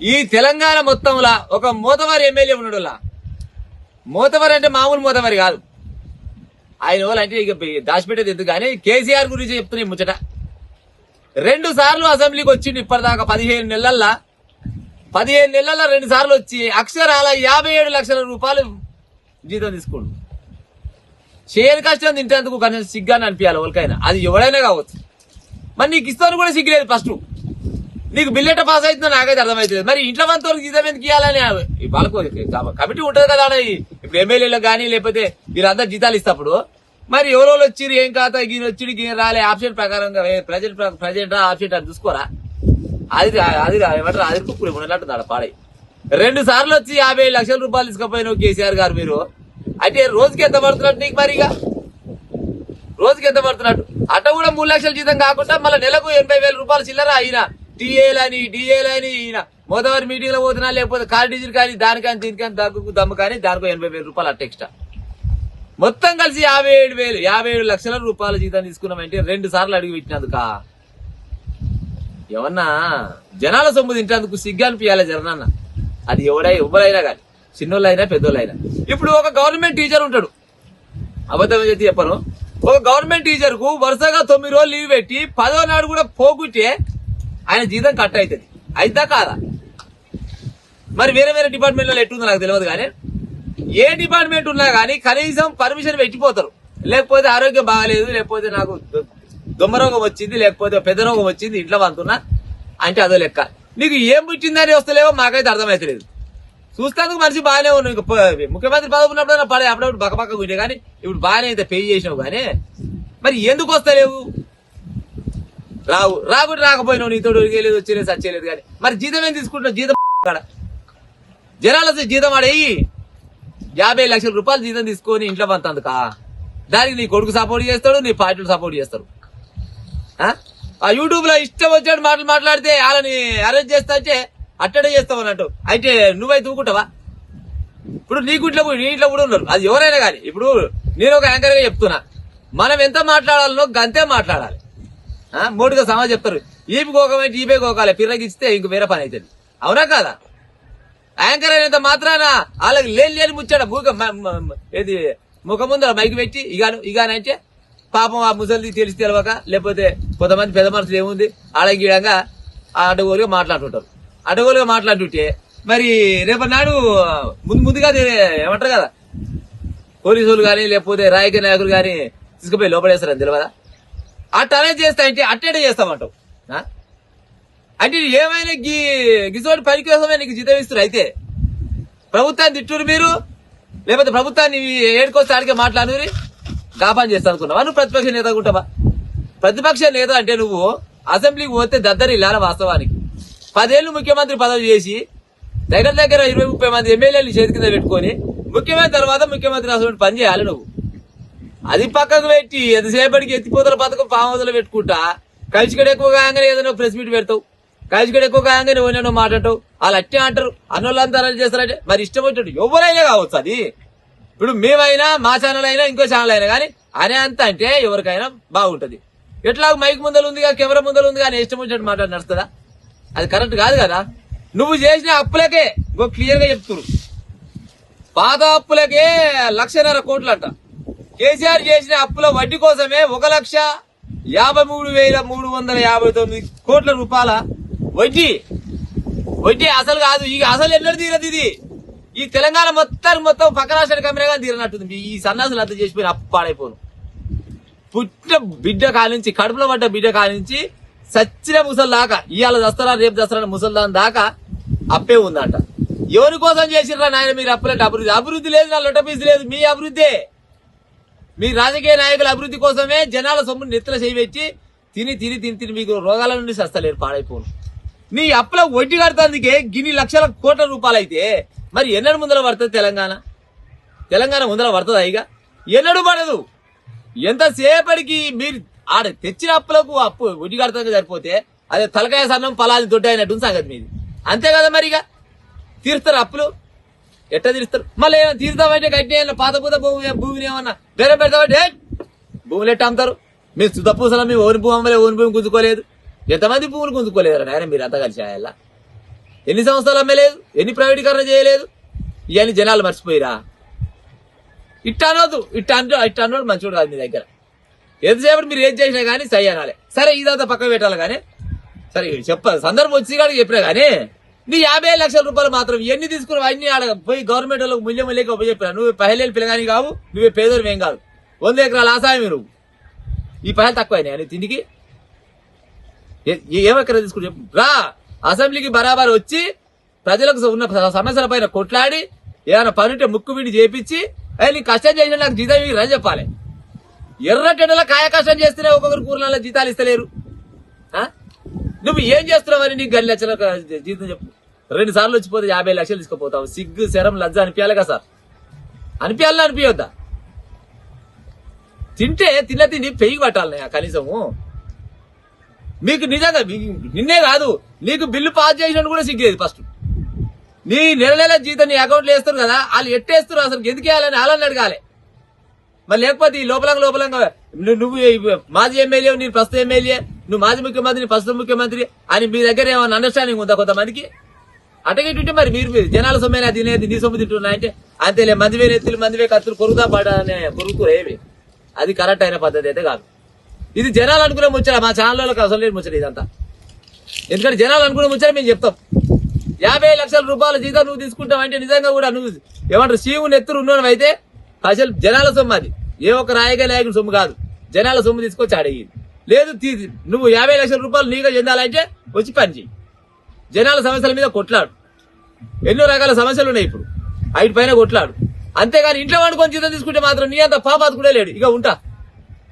ఈ తెలంగాణ మొత్తంలో ఒక మోతవారి ఎమ్మెల్యే ఉన్నాడు. మోతవారి అంటే మామూలు మోతవారి కాదు. ఆయన వాళ్ళు అంటే ఇక దాచిపెట్టేది ఎందుకు కానీ కేసీఆర్ గురించి చెప్తున్నాయి ముచ్చట. 2 సార్లు అసెంబ్లీకి వచ్చిండు ఇప్పటిదాకా 15 నెలల్లో 2 సార్లు వచ్చి అక్షరాల 57 లక్షల రూపాయలు జీతం తీసుకోండు. చేయని కష్టం తింటేందుకు కనీసం సిగ్గాని అనిపించాలి వాళ్ళకైనా, అది ఎవడైనా కావచ్చు. మరి నీకు ఇస్తాను కూడా సిగ్గులేదు. ఫస్ట్ నీకు బిల్లెట పాస్ అవుతుందో నాకైతే అర్థమవుతుంది. మరి ఇంట్లో మనతో జీతం ఎందుకు ఇవ్వాలని వాళ్ళకు కమిటీ ఉంటుంది కదా. ఇప్పుడు ఎమ్మెల్యేలకు కానీ లేకపోతే వీళ్ళందరూ జీతాలు ఇస్తప్పుడు మరి ఎవరో వచ్చిరు ఏం కాదా ఈయన వచ్చి ఈయన రాలే ఆప్షన్ ప్రకారంగా ప్రజెంట్ ఆప్షన్ అది చూసుకోరా. అది ఏమంటారు అది కుక్కులు ఉన్నట్టుంది ఆడ పాడై. 2 సార్లు వచ్చి 57 లక్షల రూపాయలు తీసుకుపోయినావు కేసీఆర్ గారు మీరు. అయితే రోజుకి ఎంత పడుతున్నట్టు నీకు? మరి ఇక రోజుకి ఎంత పడుతున్నట్టు? అట్ట కూడా 3 లక్షల జీతం కాకుండా మళ్ళీ నెలకు 80,000 రూపాయలు చిల్లర అయినా టీఏలని డీఏలని ఈయన మోదవారి మీటింగ్ లో పోతున్నా లేకపోతే కార్ డీజిల్ కానీ దానికని దీనికని దగ్గుకు దమ్ము కానీ దానికో 80,000 రూపాయలు అట్ట ఎక్స్ట్రా. మొత్తం కలిసి 57 లక్షల రూపాయల జీతం తీసుకున్నామంటే 2 సార్లు అడిగి పెట్టినందుక ఏమన్నా జనాల సొమ్ము తింటేందుకు సిగ్గు అనిపించాలి జరనన్న. అది ఎవరైనా కానీ చిన్నోళ్ళైనా పెద్దోళ్ళైనా. ఇప్పుడు ఒక గవర్నమెంట్ టీచర్ ఉంటాడు, అబద్ధం చేతి చెప్పను, ఒక గవర్నమెంట్ టీచర్ కు వరుసగా 9 రోజులు లీవ్ పెట్టి 10వ నాడు కూడా పోకుంటే ఆయన జీతం కట్ అవుతుంది. అయితా కాదా? మరి వేరే డిపార్ట్మెంట్లో ఎట్టుందో నాకు తెలియదు కానీ ఏ డిపార్ట్మెంట్ ఉన్నా కానీ కనీసం పర్మిషన్ పెట్టిపోతారు. లేకపోతే ఆరోగ్యం బాగాలేదు, లేకపోతే నాకు దొమ్మ రోగం వచ్చింది, లేకపోతే పెద్ద రోగం వచ్చింది, ఇంట్లో వంతున్నా అంటే అదో లెక్క. నీకు ఏం పుట్టిందని వస్తలేవో మాకైతే అర్థమైతలేదు. చూస్తానికి మనిషి బాగానే ఉన్నావు. ముఖ్యమంత్రి పదవి ఉన్నప్పుడు పడే అప్పుడప్పుడు బక్కపక్క ఉంటే కానీ ఇప్పుడు బాగానే అయితే పే చేసినావు కానీ మరి ఎందుకు వస్తలేవు? రాకుండా రాకపోయినావు, నీతో లేదు వచ్చేలేదు సచ్చేలేదు కానీ మరి జీతం ఏం తీసుకుంటున్నావు? జీతం జనాల జీతం ఆడేయి 50 లక్షల రూపాయలు జీతం తీసుకొని ఇంట్లో పంతందుక దానికి నీ కొడుకు సపోర్ట్ చేస్తాడు, నీ పార్టీలు సపోర్ట్ చేస్తారు. ఆ యూట్యూబ్ లో ఇష్టం వచ్చాడు మాటలు మాట్లాడితే వాళ్ళని అరెస్ట్ చేస్తా అంటే అట్టడే చేస్తావు అన్నట్టు. అయితే నువ్వైతే ఊకుంటావా? ఇప్పుడు నీ ఇంట్లో కూడా ఉన్నారు, అది ఎవరైనా కానీ. ఇప్పుడు నేను ఒక యాంకర్ గా చెప్తున్నా, మనం ఎంత మాట్లాడాలనో గంతే మాట్లాడాలి. మోటుగా సమాజం చెప్తారు ఈపి గోకమైతే ఈపే గోకాలి, పిర్రగిస్తే ఇంక వేరే పని అవుతుంది. అవునా కాదా? యాంకర్ అయినంత మాత్రాన వాళ్ళకి లేని ముచ్చాడ ఏది ముఖం ముందు మైకి పెట్టి ఇగానంటే పాపం ఆ ముసలిది తెలిసి తెలవక లేకపోతే కొంతమంది పెద్ద మనుషులు ఏముంది అడగీడంగా అడ్డగోలుగా మాట్లాడుతుంటే మరి రేపటి నాడు ముందుగా ఏమంటారు కదా పోలీసులు కానీ లేకపోతే రాజకీయ నాయకులు కానీ తీసుకుపోయి లోపడేస్తారని తెలియదా? అట్టనే చేస్తా అంటే అట్టేటే చేస్తామంటావు. అంటే ఏమైనా గిసోటి పని కోసమే నీకు జీతం ఇస్తారు. అయితే ప్రభుత్వాన్ని తిట్టూరు మీరు, లేకపోతే ప్రభుత్వాన్ని ఏడుకొస్తే ఆడికే మాట్లాడుని గాపాన్ చేస్తా అనుకున్నావా? నువ్వు ప్రతిపక్ష నేత ఉంటావా? ప్రతిపక్ష నేత అంటే నువ్వు అసెంబ్లీకి పోతే దద్దరి ఇల్లాల. వాస్తవానికి 10 ఏళ్లు ముఖ్యమంత్రి పదవి చేసి దగ్గర 20-30 మంది ఎమ్మెల్యేలు చేతి కింద పెట్టుకొని ముఖ్యమంత్రి తర్వాత ముఖ్యమంత్రి అసలు పని చేయాలి నువ్వు. అది పక్కకు పెట్టి ఎంతసేపటికి ఎత్తిపోతల పథకం పామోదలు పెట్టుకుంటా కలిసికడ ఎక్కువ కాగానే ఏదైనా ప్రెస్ మీట్ పెడతావు, కలిసికడ ఎక్కువ కాగానే ఏమైనా మాట్లాడతావు. వాళ్ళు అట్టే అంటారు, అన్నోళ్ళంతా అలా చేస్తారంటే మరి ఇష్టం వచ్చినట్టు ఎవరైనా కావచ్చు. అది ఇప్పుడు మేమైనా మా ఛానల్ అయినా ఇంకో ఛానల్ అయినా కానీ అనే అంత అంటే ఎవరికైనా బాగుంటది. ఎట్లా మైక్ ముందలు ఉంది, కెమెరా ముందలు ఉంది కానీ ఇష్టం వచ్చినట్టు మాట్లాడి నడుస్తుందా? అది కరెక్ట్ కాదు కదా. నువ్వు చేసిన అప్పులకే క్లియర్ గా చెప్తున్నారు, పాత అప్పులకే 1,50,000 కోట్లు అంట. కేసీఆర్ చేసిన అప్పుల వడ్డీ కోసమే 1,53,359 కోట్ల రూపాయల వడ్డీ అసలు కాదు. ఇక అసలు ఎన్నడూ తీరదు ఇది. ఈ తెలంగాణ మొత్తం పక్క రాష్ట్రానికి కమ్మినగా తీరనట్టుంది. ఈ సన్నాసులు అంతా చేసిపోయిన అప్పు పాడైపోను. పుట్టిన బిడ్డ కానించి కడుపులో పడ్డ బిడ్డ కానించి సచ్చిన ముసలి దాకా ఇవాళ దస్తరా రేపు దస్తరా ముసల్దాన్ దాకా అప్పే ఉందంట. ఎవరి కోసం చేసిర్రా నాయన మీరు అప్పులంటే? అభివృద్ధి లేదు, నా లొట్టపీసు లేదు. మీ అభివృద్ధి, మీ రాజకీయ నాయకుల అభివృద్ధి కోసమే జనాల సొమ్ముని నెత్తల చేయిపెట్టి తిని మీకు రోగాల నుండి సస్తలేరు, పాడైపోను. నీ అప్పుల వడ్డీ కడతాందుకే గిన్ని లక్షల కోట్ల రూపాయలు అయితే మరి ఎన్నడూ ముందర పడుతుంది తెలంగాణ ముందర పడుతుంది? ఇక ఎన్నడూ పడదు. ఎంతసేపటికి మీరు ఆడ తెచ్చిన అప్పులకు అప్పు వడ్డీ కడతానికి సరిపోతే అదే తలకాయ సన్నం పలాది దొడ్డ అయినట్టు సంగతి మీది. అంతే కదా మరి. ఇక తీరుస్తారు అప్పులు, ఎట్లా తీరుస్తారు? మళ్ళీ ఏమైనా తీరుతామంటే గట్టి పాత పూత భూమిని ఏమన్నా వేరే పెడతామంటే భూములు ఎట్ట అమ్ముతారు? మీరు సుధపూసల మీ ఓని భూమి అమ్మలే, ఓని భూమి గుంజుకోలేదు. ఎంతమంది భూములు గుంజుకోలేదు నాయన మీరు అంతా కలిసి ఆయల్లా? ఎన్ని సంస్థలు అమ్మలేదు, ఎన్ని ప్రైవేటీకరణ చేయలేదు, ఇవన్నీ జనాలు మర్చిపోయిరా. ఇట్ట అనొద్దు, ఇట్ట అన్నోడు మంచోడు కాదు మీ దగ్గర. ఎంతసేపు మీరు ఏం చేసినా కానీ సై అనాలి. సరే ఇదంతా పక్కన పెట్టాలి కానీ, సరే సందర్భం వచ్చి కాడికి చెప్పినా కానీ నీ 50 లక్షల రూపాయలు మాత్రం ఎన్ని తీసుకున్నావు అన్ని ఆడ పోయి గవర్నమెంట్ వాళ్ళకి మూల్యం లేక చెప్పినా. నువ్వు పహలేలు పిల్లగాని కావు, నువ్వే పేదోరు ఏం కాదు. 100 ఎకరాల ఆసాయం నువ్వు. ఈ పహలు తక్కువైనా నీ తిండికి ఏమెక్కడ తీసుకుని చెప్పు రా. అసెంబ్లీకి బరాబర్ వచ్చి ప్రజలకు ఉన్న సమస్యల పైన కొట్లాడి ఏమైనా పనుంటే ముక్కు విడి చేపించి నీ కష్టం చేసిన నాకు జీతం రని చెప్పాలి. ఎర్రటెండలో కాయ కష్టం చేస్తేనే ఒక్కొక్కరు కూరల జీతాలు ఇస్తలేరు. నువ్వు ఏం చేస్తున్నావని నీకు 10 లక్షల జీతం చెప్పు. 2 సార్లు వచ్చిపోతే 50 లక్షలు తీసుకుపోతావు. సిగ్గు శరం లజ్జ అనిపించాలి కదా సార్? అనిపించాలని అనిపించొద్దా? తింటే తిండి పెయ్యి పట్టాలి కనీసము. మీకు నిజంగా నిన్నే కాదు, నీకు బిల్లు పాస్ చేసినట్టు కూడా సిగ్గేది. ఫస్ట్ నీ నెల జీతం నీ అకౌంట్లో వేస్తారు కదా, వాళ్ళు ఎట్టేస్తారు అసలు ఎందుకు వేయాలని వాళ్ళని అడగాలి. మరి లేకపోతే ఈ లోపలంగా నువ్వు మాజీ ఎమ్మెల్యే, నేను ప్రస్తుత ఎమ్మెల్యే, నువ్వు మాజీ ముఖ్యమంత్రి, ప్రస్తుత ముఖ్యమంత్రి అని మీ దగ్గర ఏమైనా అండర్స్టాండింగ్ ఉందా కొంతమందికి? అటగిట్టుంటే మరి మీరు జనాల సొమ్మైనా తినేది నీ సొమ్ము తింటున్నాయంటే అంతేలే. మందివే నెత్తులు, మందివే కత్తులు, కొరుకుతా పడనే కొరుకుతారు ఏమి. అది కరెక్ట్ అయిన పద్ధతి అయితే కాదు. ఇది జనాలు అనుకునే ముచ్చట. మా ఛానళ్ళకి అసలు లేదు ముచ్చట ఇదంతా. ఎందుకంటే జనాలు అనుకునే ముచ్చట మేము చెప్తాం. 50 లక్షల రూపాయల జీతం నువ్వు తీసుకుంటావంటే నిజంగా కూడా నువ్వు ఏమంటారు శివు నెత్తురు ఉన్నావు అయితే అసలు జనాల సొమ్ము. అది ఏ ఒక్క రాయగా నాయకుడి సొమ్ము కాదు, జనాల సొమ్ము తీసుకొచ్చి అడిగి లేదు. నువ్వు 50 లక్షల రూపాయలు నీగా చెందాలంటే వచ్చి పని చెయ్యి. జనాల సమస్యల మీద కొట్లాడు. ఎన్నో రకాల సమస్యలు ఉన్నాయి ఇప్పుడు, వాటి పైన కొట్లాడు. అంతేగాని ఇంట్లో వండుకొని జీతం తీసుకుంటే మాత్రం నీ అంత పాపాత్ కూడా లేడు. ఇక ఉంటా.